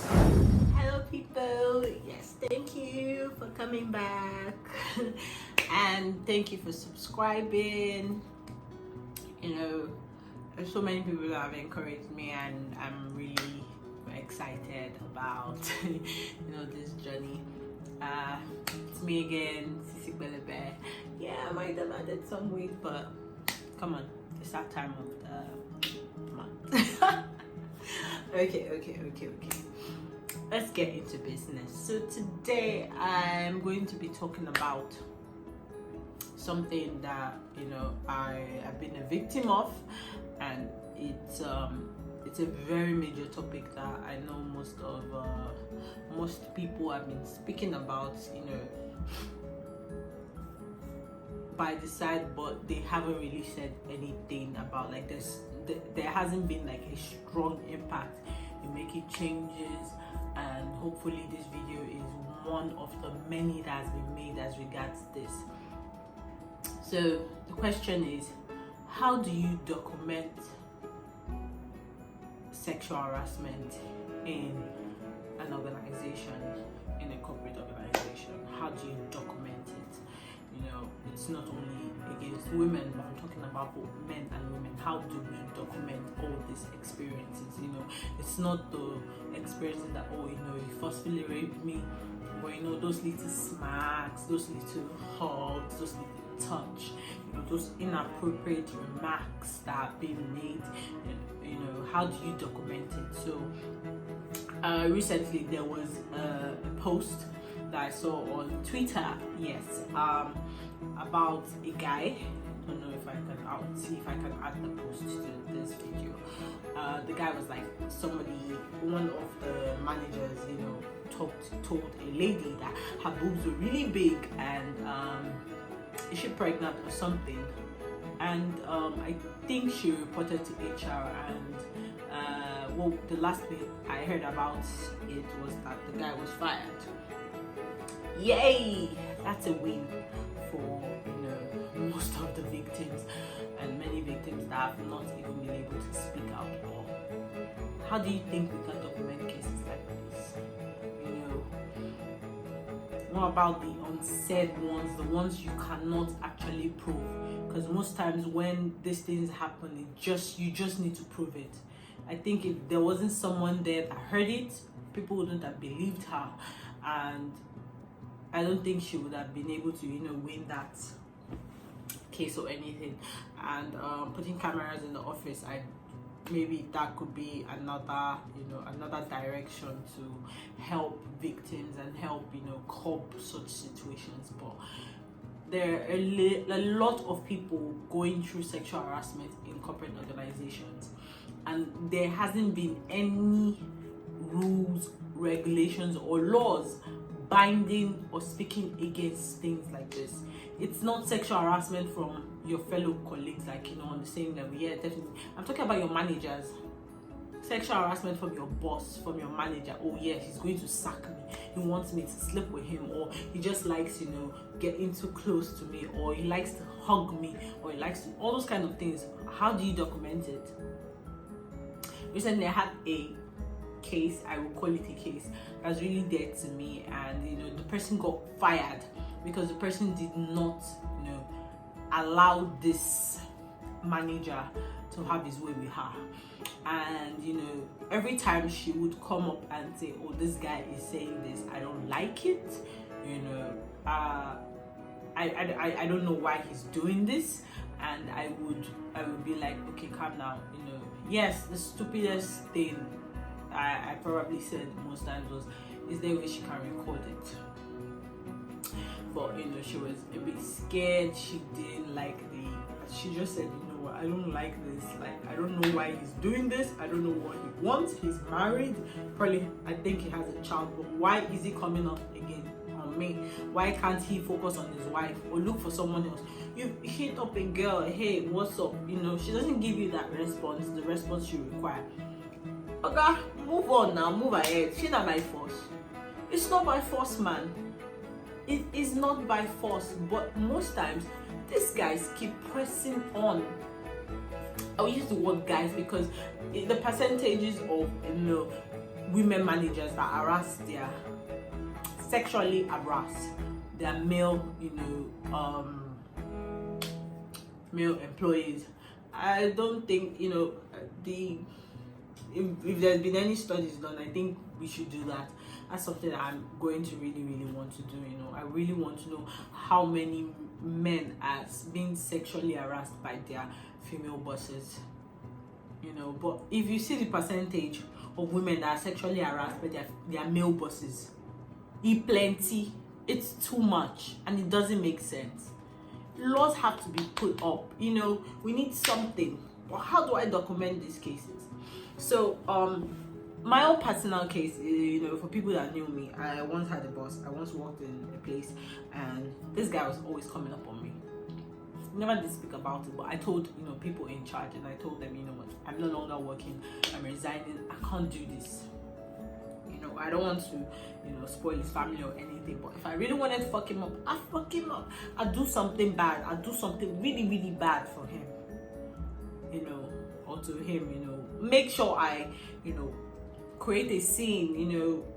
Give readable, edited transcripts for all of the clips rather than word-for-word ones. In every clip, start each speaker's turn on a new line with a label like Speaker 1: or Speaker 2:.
Speaker 1: Hello people, yes, thank you for coming back and thank you for subscribing. You know, there's so many people that have encouraged me and I'm really excited about this journey. It's me again, Sisi Belebe. Yeah, I might have added some weight, but come on, it's that time of the month. Okay. Let's get into business. So today I'm going to be talking about something that I have been a victim of, and it's a very major topic that I know most people have been speaking about, by the side, but they haven't really said anything about like this. There hasn't been like a strong impact in making changes, and hopefully this video is one of the many that has been made as regards this. So the question is, how do you document sexual harassment in an organization, in a corporate organization? How do you document it? It's not only against women, but I'm talking about both men and women. How do we document all these experiences? It's not the experiences that, he forcefully raped me, but those little smacks, those little hugs, those little touch, those inappropriate remarks that are being made. How do you document it? So recently there was a post that I saw on Twitter, about a guy. I don't know if I'll see if I can add the post to this video. The guy was like, one of the managers, told a lady that her boobs were really big and is she pregnant or something, and I think she reported to HR, and the last bit I heard about it was that the guy was fired. Yay! That's a win for most of the victims, and many victims that have not even been able to speak out. Or how do you think we can document cases like this? What about the unsaid ones, the ones you cannot actually prove? Because most times when these things happen, you just need to prove it. I think if there wasn't someone there that heard it, people wouldn't have believed her, and I don't think she would have been able to win that case or anything. And putting cameras in the office, maybe that could be another direction to help victims and help curb such situations. But there are a lot of people going through sexual harassment in corporate organizations, and there hasn't been any rules, regulations, or laws binding or speaking against things like this. It's not sexual harassment from your fellow colleagues, like on the same level. Yeah, definitely. I'm talking about your managers. Sexual harassment from your boss, from your manager. Oh yeah, he's going to sack me. He wants me to sleep with him, or he just likes getting too close to me, or he likes to hug me, or he likes to, all those kind of things. How do you document it? Recently I had a case, I will call it a case, that's really dear to me, and the person got fired because the person did not allow this manager to have his way with her. And every time she would come up and say, oh, this guy is saying this, I don't like it, I don't know why he's doing this. And I would be like, okay, calm down. Yes, the stupidest thing I probably said most times was, is there a way she can record it? But she was a bit scared. She didn't like she just said, I don't like this, like I don't know why he's doing this, I don't know what he wants, he's married, probably I think he has a child, but why is he coming up again on me? Why can't he focus on his wife or look for someone else? You hit up a girl, hey, what's up? She doesn't give you that response, the response you require. Okay, move on now, move ahead. She's not by force. It's not by force, man. It is not by force, but most times these guys keep pressing on. I'll use the word guys because the percentages of women managers that harass their sexually harass their male, male employees. I don't think, if there's been any studies done, I think we should do that. That's something that I'm going to really, really want to do. I really want to know how many men are being sexually harassed by their female bosses. But if you see the percentage of women that are sexually harassed by their male bosses, it's too much, and it doesn't make sense. Laws have to be put up. We need something. But how do I document these cases? So my own personal case, for people that knew me, I once had a boss. I once worked in a place, and this guy was always coming up on me. Never did speak about it, but I told people in charge, and I told them, what, I'm no longer working, I'm resigning, I can't do this. I don't want to spoil his family or anything, but if I really wanted to fuck him up, I fuck him up. I do something bad, I do something really, really bad for him, or to him. Make sure I create a scene,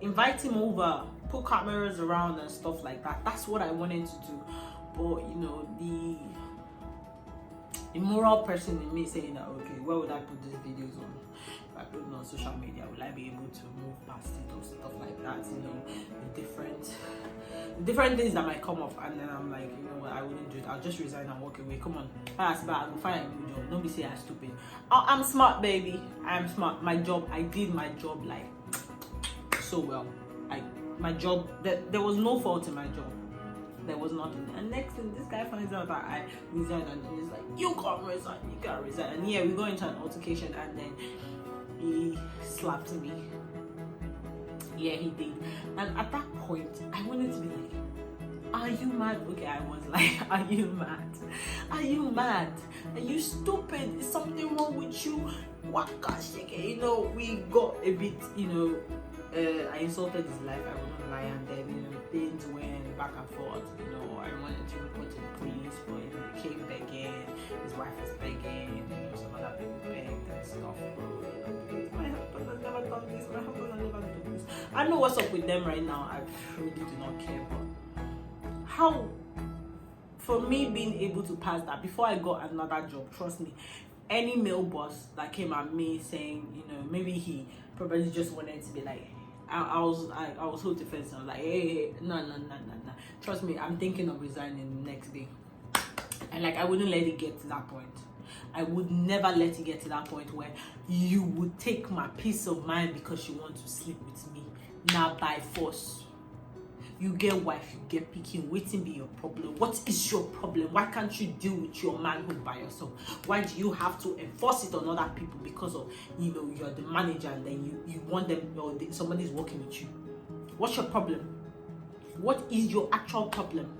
Speaker 1: invite him over, put cameras around and stuff like that. That's what I wanted to do. But the immoral person in me saying that, okay, where would I put these videos on? If I put it on social media, will I be able to move past it or stuff like that? The different things that might come up, and then I'm like, what, I wouldn't do it. I'll just resign and walk away. Come on, I'll go find a new job. Don't be saying I'm stupid. I'm smart, baby. I'm smart. I did my job like so well. My job, there was no fault in my job. There was nothing. And next thing, this guy finds out that I resigned, and he's like, you can't resign, you can't resign. And yeah, we go into an altercation, and then he slapped me. Yeah, he did. And at that point, I wanted to be like, are you mad? Okay, I was like, are you mad? Are you mad? Are you stupid? Is something wrong with you? What gosh, we got a bit, I insulted his life, I wouldn't lie, and then things went back and forth. I wanted to report to the police, but he came begging, his wife was begging, some other people begged and stuff. Please, my husband has never done this, my husband has never done this. I know what's up with them right now, I really do not care, but how, for me being able to pass that, before I got another job, trust me, any male boss that came at me saying, maybe he probably just wanted to be like, I was so defensive. I was like, hey, no. Trust me, I'm thinking of resigning the next day. And I wouldn't let it get to that point. I would never let it get to that point where you would take my peace of mind because you want to sleep with me. Now by force. You get wife, you get picking, waiting be your problem. What is your problem? Why can't you deal with your manhood by yourself? Why do you have to enforce it on other people because of, you're the manager, and then you want them, or somebody's working with you? What's your problem? What is your actual problem?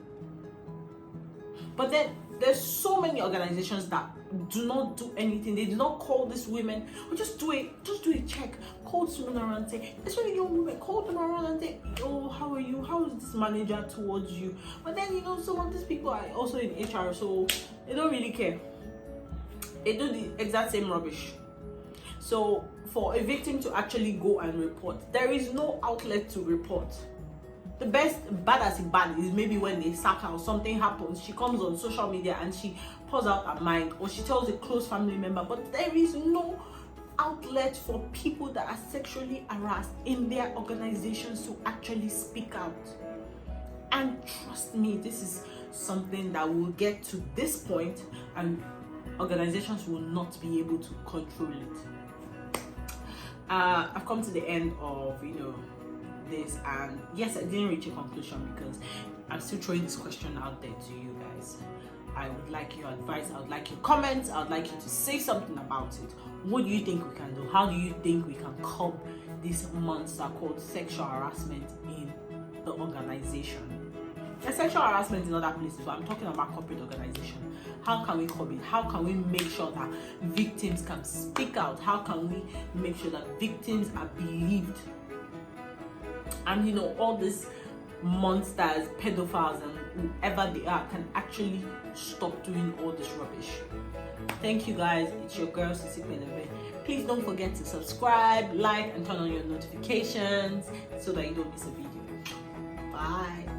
Speaker 1: But then there's so many organizations that do not do anything. They do not call these women, or just do a check. Call someone around and say, especially young women, call them around and say, oh, how are you? How is this manager towards you? But then some of these people are also in HR, so they don't really care. They do the exact same rubbish. So for a victim to actually go and report, there is no outlet to report. The bad as it bad is maybe when they sack her or something happens, she comes on social media and she pours out her mind, or she tells a close family member, but there is no outlet for people that are sexually harassed in their organizations to actually speak out. And trust me, this is something that will get to this point, and organizations will not be able to control it. I've come to the end of this, and yes, I didn't reach a conclusion because I'm still throwing this question out there to you guys. I would like your advice, I would like your comments, I would like you to say something about it. What do you think we can do? How do you think we can curb this monster called sexual harassment in the organization? There's sexual harassment in other places, but I'm talking about corporate organization. How can we curb it? How can we make sure that victims can speak out? How can we make sure that victims are believed? And all these monsters, pedophiles, and whoever they are can actually stop doing all this rubbish. Thank you guys. It's your girl Sisi Pelebe. Please don't forget to subscribe, like, and turn on your notifications so that you don't miss a video. Bye.